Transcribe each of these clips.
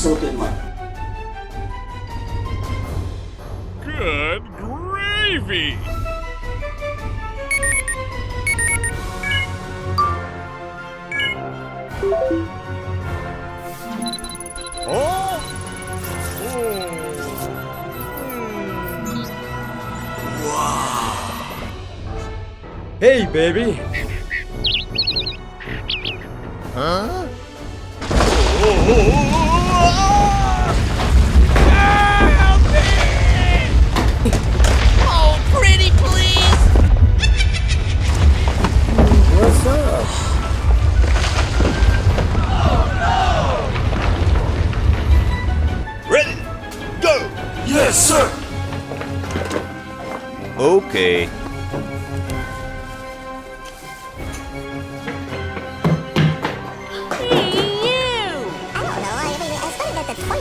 so tuyệt vời. Good gravy! Oh! Hey, baby! Huh? Help me! Oh, pretty please! What's up? Ready? Go! Yes, sir! Okay.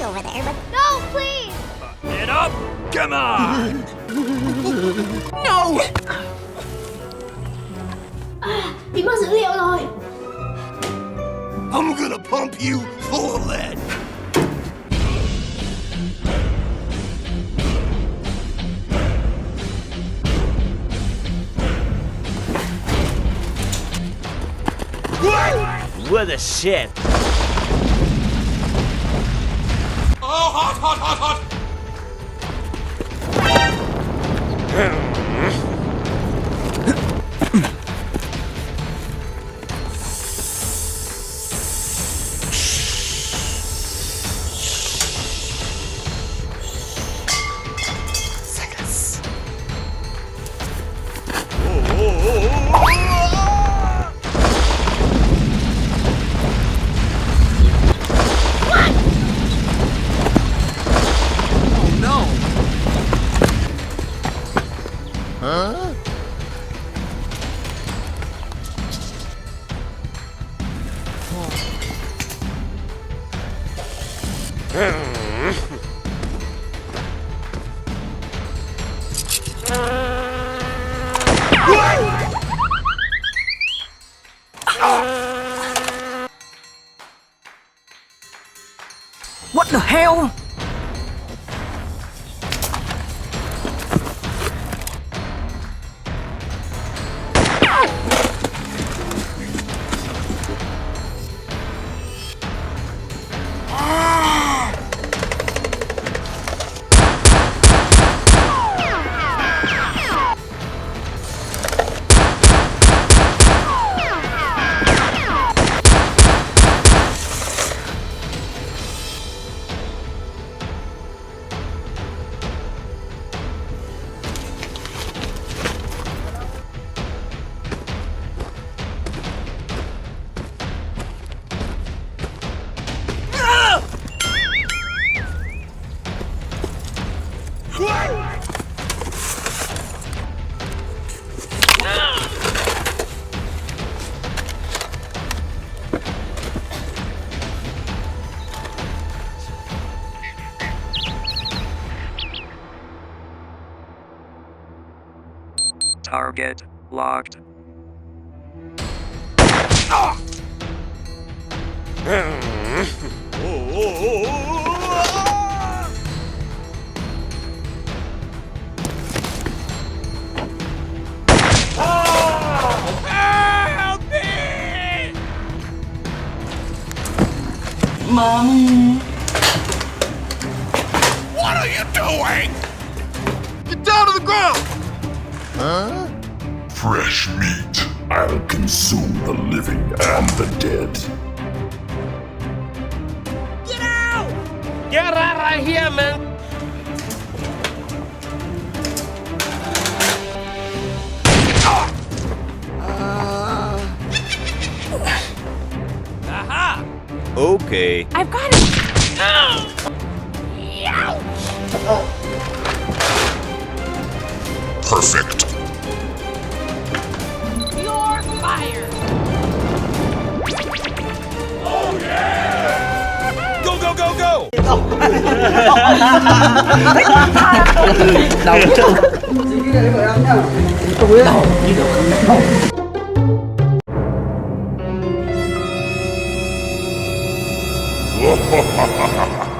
Over there, but No, please! Get up! Come on! No! bị mất dữ liệu rồi. I'm gonna pump you full of lead. What the shit? Oh, hot, hot, hot, hot! Huh? What the hell? Target locked. Help me! Mommy. What are you doing? Get down to the ground! Huh? Fresh meat. I'll consume the living and the dead. Get out! Get right here, man! Aha! Okay. I've got it! Perfect. You're fired! Go, go, go, go! Đầu chân. Chỉ cái này phải ăn nha. Không biết đầu như được không? Ha ha ha ha ha!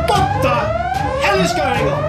What the hell is going on?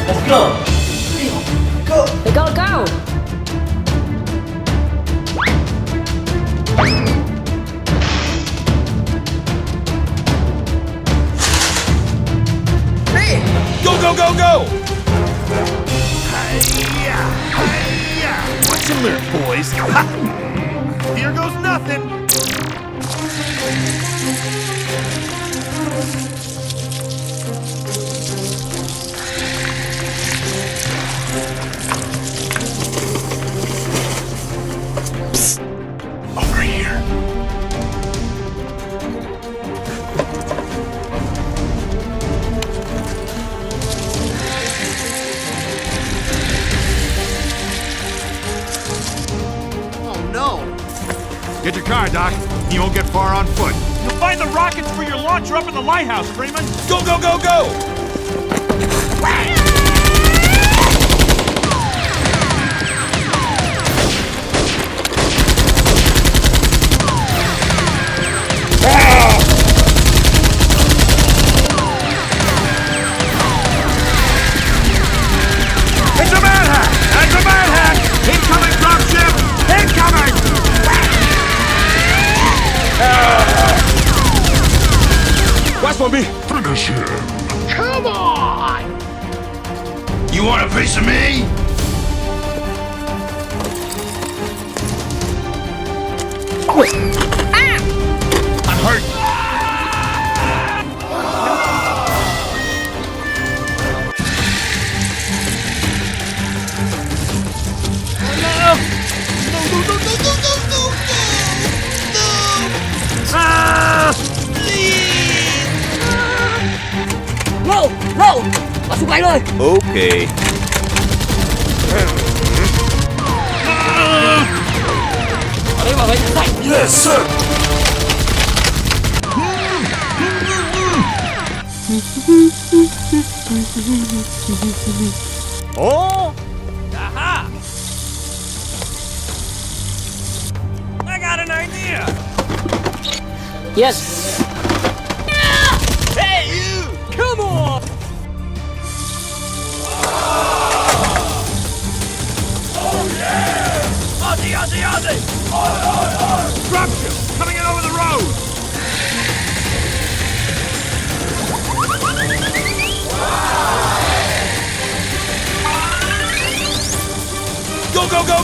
Let's go. Go! Go! Watch and learn, boys. Here goes nothing. Psst. Over here. Get your car, Doc. You won't get far on foot. You'll find the rockets for your launcher up in the lighthouse, Freeman. Go! It's a manhack! It's a manhack! Incoming dropship! Incoming! Last one, B. Finish him. Come on! You want a piece of me? I'm hurt. Wow! Masuk lain rồi. Okay. Đây bảo vệ sạch. Yes, sir. Oh! Aha! I got an idea. Yes. Hey, you! Come on! Ozzy! Dropship! Coming in over the road!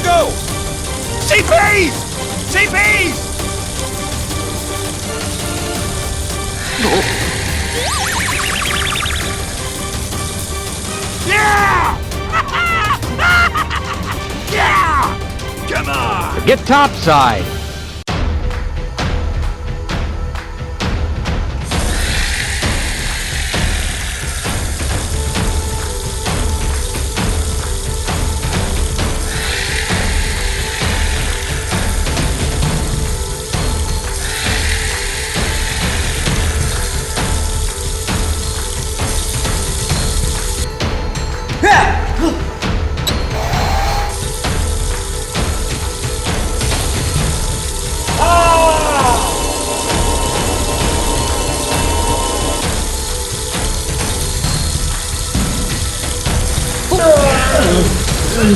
Go! CPs! Yeah! Yeah! Come on! Get topside. هوا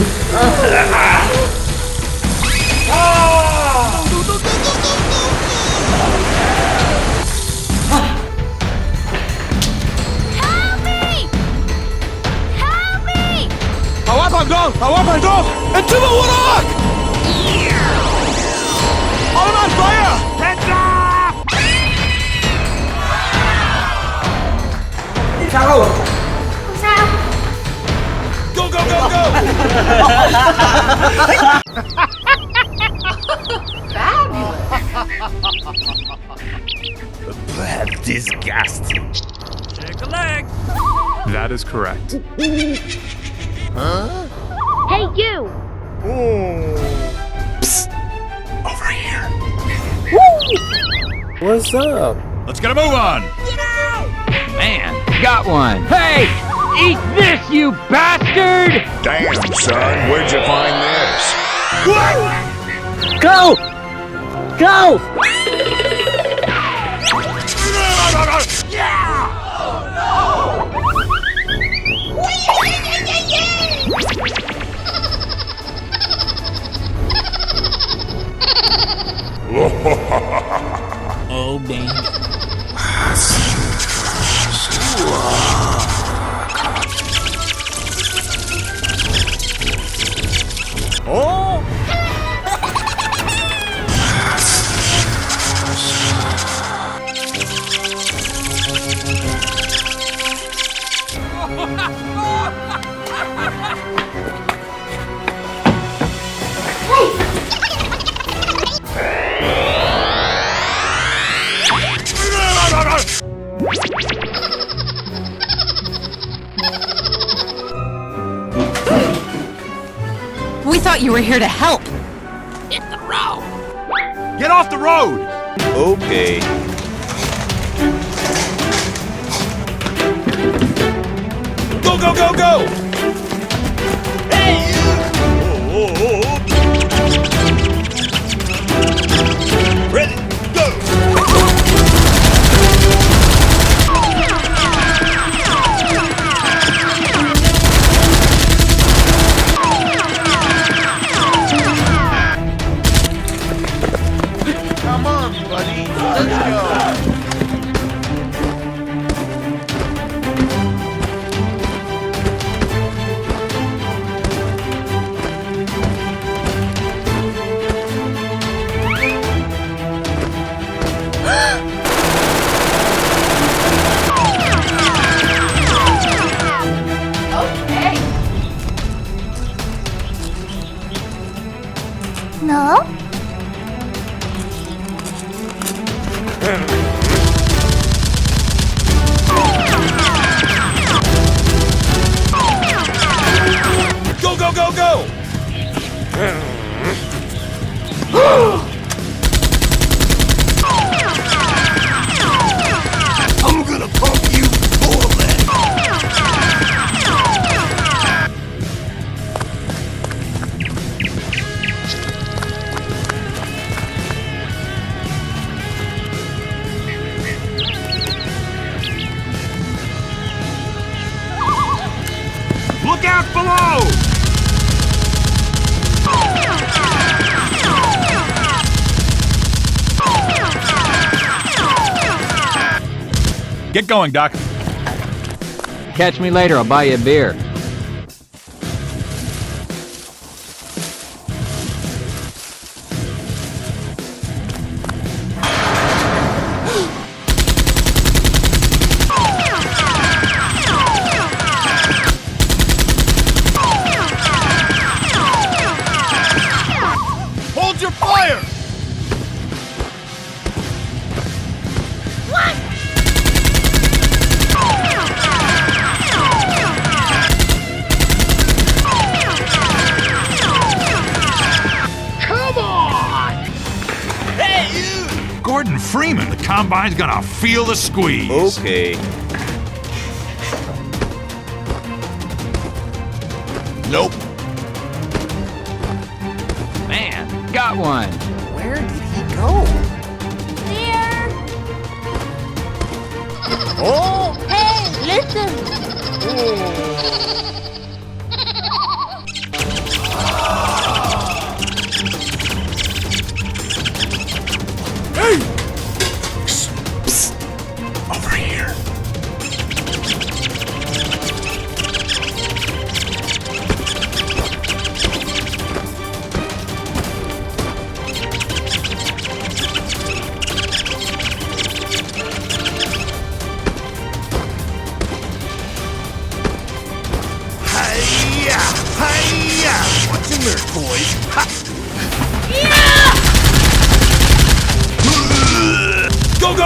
بندق هوا بندق انتبه وراك I'm on fire Heads up! 你杀了我！ Không sao. Go go go go Disgusting. Shake a leg. That is correct. Hey, you. Over here What's up? Let's get a move on. Man, got one Hey, eat this you bastard Damn, son, where'd you find this? Go! Go! Oh, baby. Oh We thought you were here to help. Hit the road. Get off the road. Okay Go go go go Hey Ready go Come on, buddy. Let's go. No? Go go go go I'm gonna pump you full of lead Look out below. Get going, Doc. Catch me later, I'll buy you a beer. Hold your fire. Gordon Freeman, the Combine's gonna feel the squeeze. Okay. Nope. Man, got one. Where did he go? Here. Oh! Hey, listen.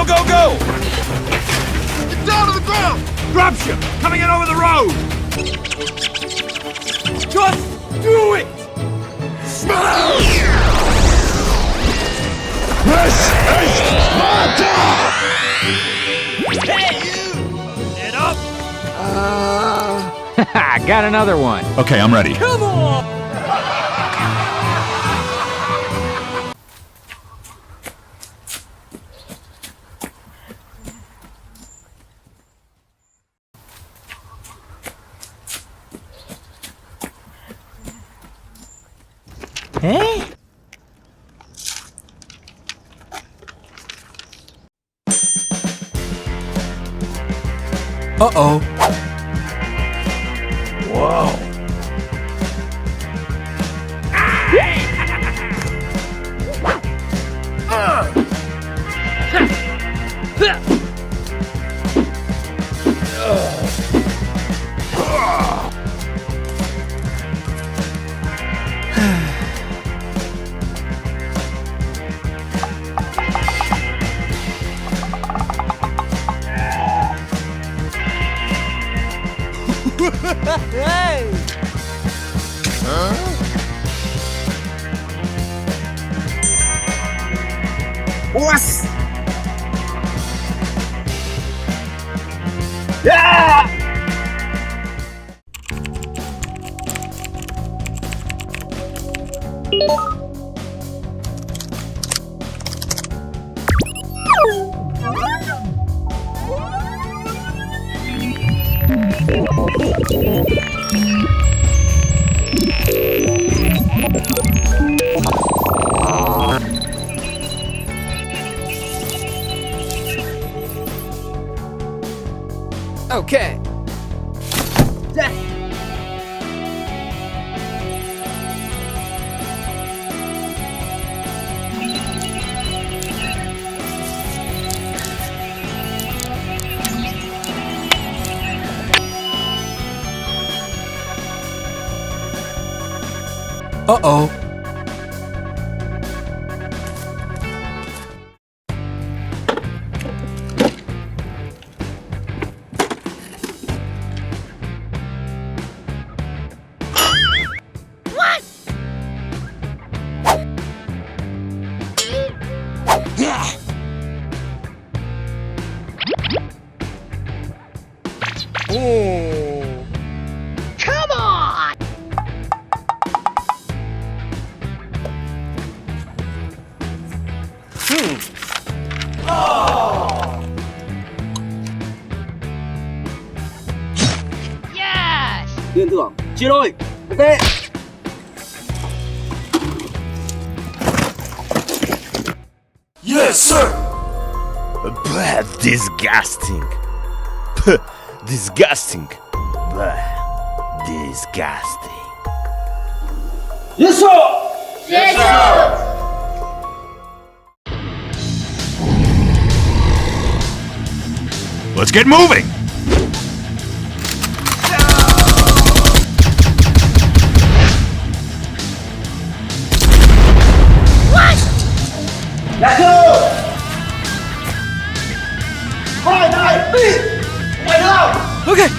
go, go! Get down to the ground! Dropship coming in over the road! Just do it! This is Sparta! Get up! I got another one. Okay, I'm ready. Come on! Hey? Uh-oh. Wow. Hey! What? Okay. Uh-oh. Come on! Yes! Liên tưởng. Chia đôi. Ok. Yes, sir! Blah, disgusting. Disgusting. Blah, disgusting. Yes, sir! Yes, sir! Let's get moving! Let's go! Hai, hai, đi! Mày nào? Okay.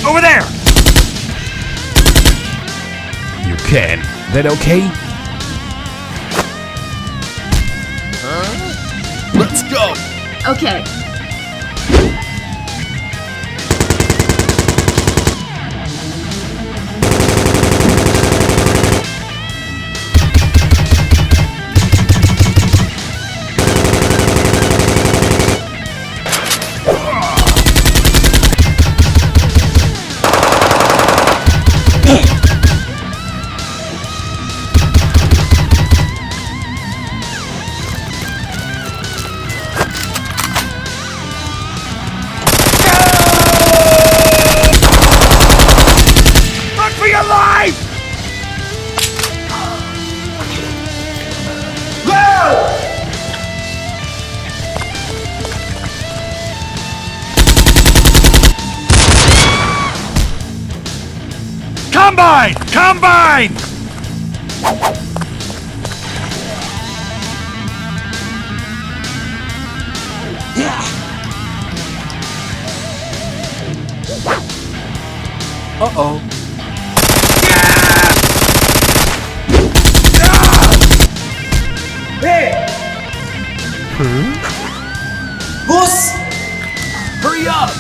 Over there! You can. That okay? Let's go. Okay. Combine! Combine! Uh-oh. Hey! Goose! Hurry up!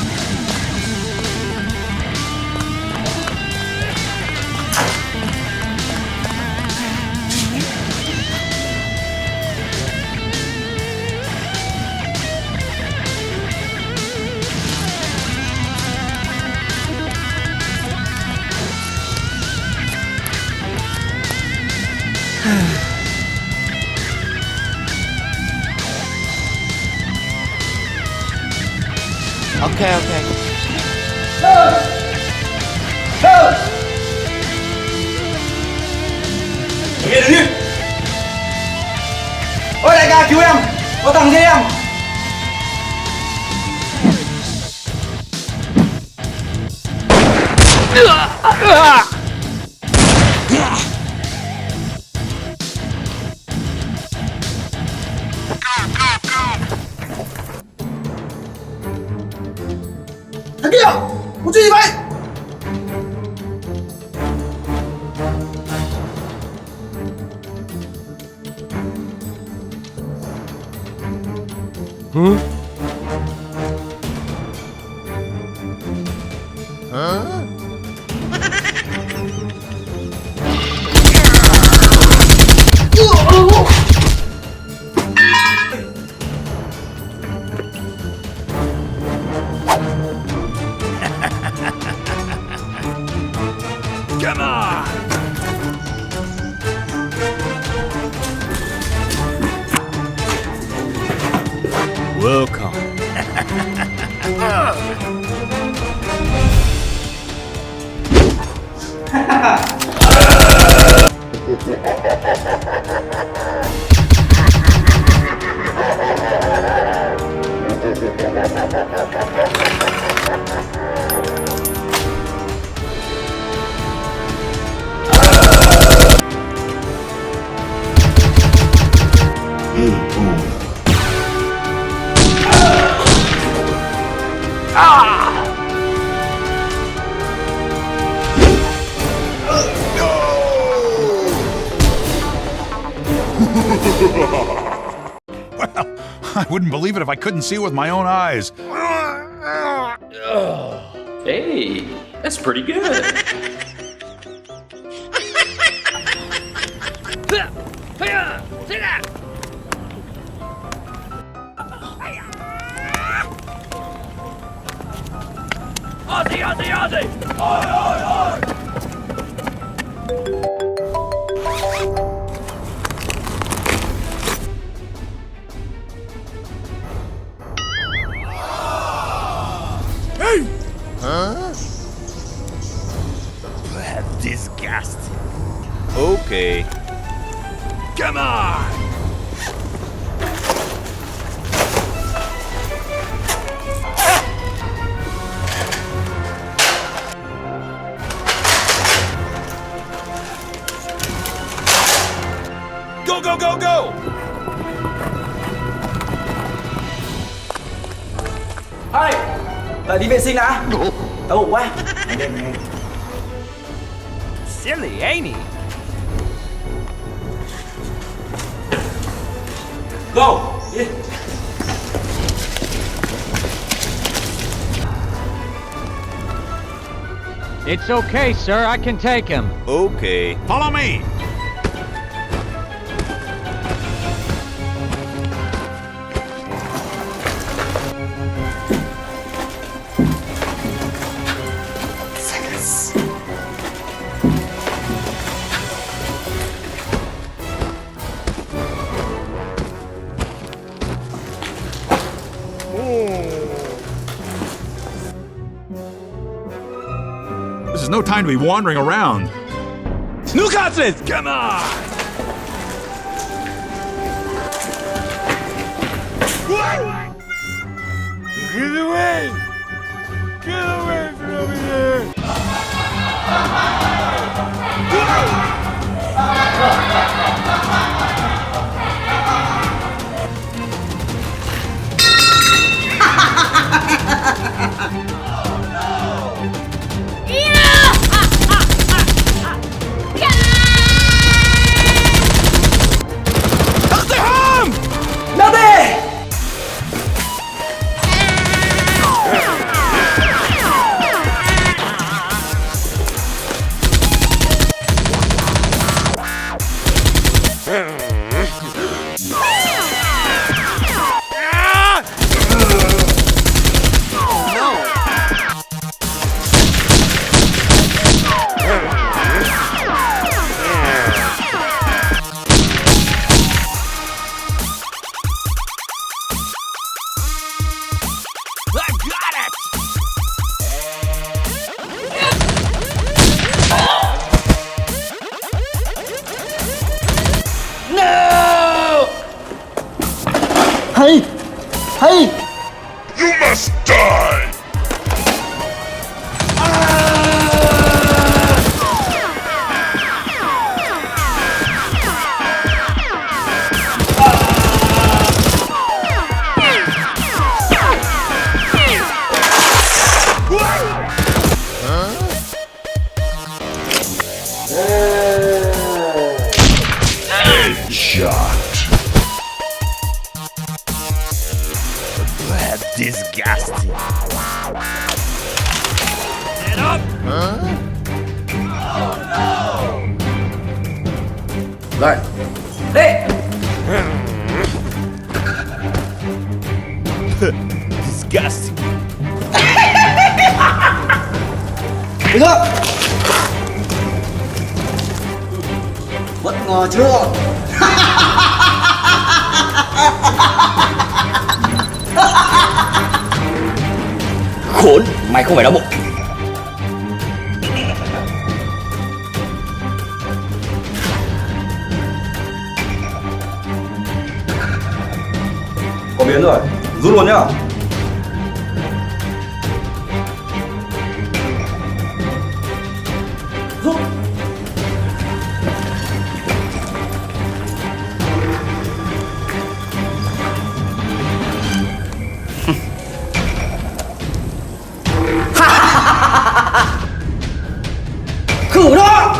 Okay. Nghe đứng đi! Ôi đại ca cứu em! Có thằng dây em! Thằng kia! Có chuyện gì vậy? Come on! Welcome. Well, I wouldn't believe it if I couldn't see it with my own eyes. Hey, that's pretty good. Disgust. Okay. Come on! Go, go, go, go! Ê! Đợi đi vệ sinh đã! Tao ngủ quá! Silly, ain't he? Go! Đi! It's okay, sir. I can take him. Okay. Follow me! This is no time to be wandering around. Newcastle! Come on! Get away! Get away from here! Hey! You must die! Headshot. Disgusting. Get up! Rồi. Đi. Disgusting. Đi thôi. Bất ngờ chưa? Khốn, mày không phải đau bụng. Có biến rồi, rút luôn nhá. Rút. Khử đó.